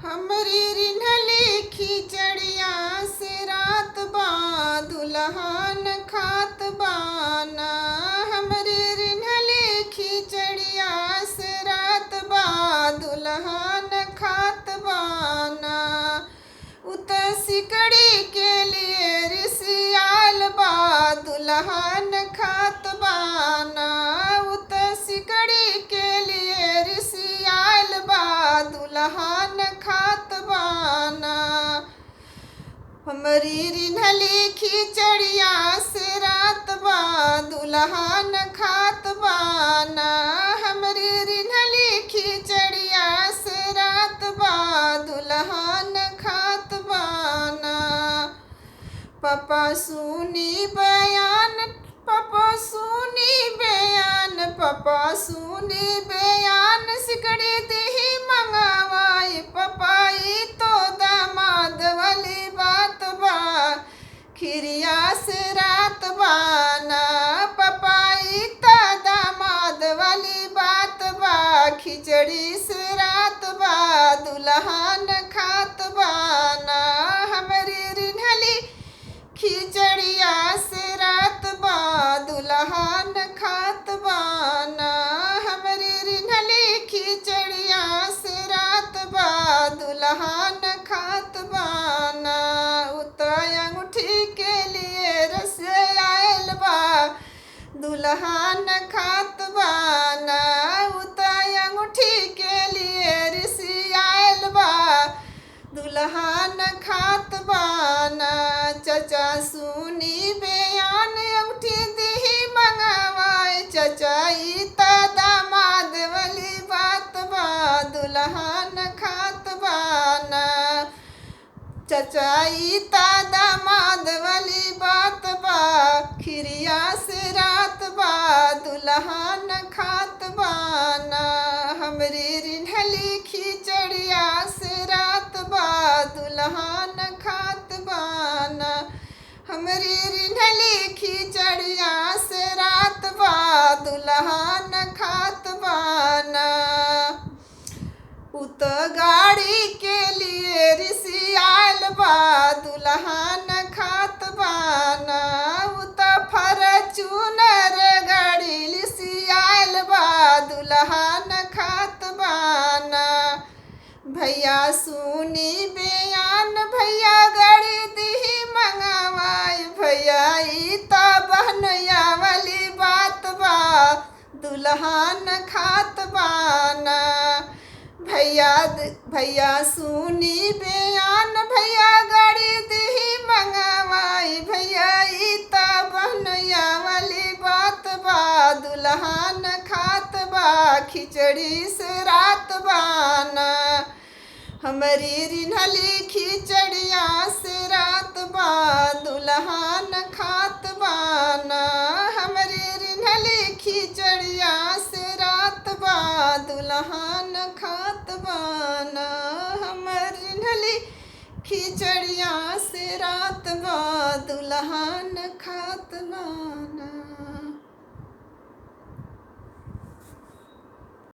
हमरी रिन्हली खिचड़िया से रात बा दुल्हन खात बाना। हमरी रिन्हली खिचड़िया से रात बा दुल्हन खात बाना। उत सिकड़ी के लिए रिसियाल बा दुल्हन खात बाना। उत सिकड़ी के लिए रिसियाल बा दुल्हन खात बाना। हमरी रिन्हली खिचड़िया से रात बा दुल्हन खात बाना। हमरी रिन्हली खिचड़िया से रात बा दुल्हन खात बाना। पापा सुनी बयान पापा सुनी बयान पापा सुनी बयान सिकड़ी दही मंगवाई। पपाई तो दामाद वाली बात बा खिरिया से रात बाना। पपाई तो दामाद वाली बात बा खिचड़ी से रात बा दुल्हन खात बाना। हमरी रिन्हली खिचड़िया से रात बा दुल्हन खात बाना। हमरी रिन्हली खिचड़िया से रात बा दुल्हन खात बाना। उत अंगूठी के लिए रस आयल बा दुल्हन खात बाना। उत अंगूठी के लिए रिसी आयल बा दुल्हन खात बाना। चचा सुनी बयान अंगूठी दही मंगवाए। चचा ता दामाद वाली बात बा दुल्हन खात बाना। चचा ता दामाद वाली बात बा खिरिया से रात बा दुल्हन खात बाना। हमरी रिन्हली खिचड़िया से रात बा दुल्हन खात बाना। हमरी रिन्हली खिचड़िया से रात बा दुल्हन खात बाना। उत गाड़ी के लिए रिसियाल बा दुल्हन खात बाना। उत फॉर्च्यूनर गाड़ी रिसियाल बा दुल्हन खात बाना। भैया सुनी बयान भैया गाड़ी दही मंगवाई। भैया ता बहनोया वाली बात बा दुल्हन खात बाना। भैया सुनी बयान भैया गाड़ी दही मंगवाई। भैया ता बहनोया वाली बात बा दुल्हन खात बा खिचड़ी से रात बाना। हमरी रिन्हली खिचड़िया से रात बा दुल्हन खात बाना। हमरी रिन्हली खिचड़िया से रात बा दुल्हन खात बाना। हमरी रिन्हली खिचड़िया से रात बा दुल्हन खात बाना।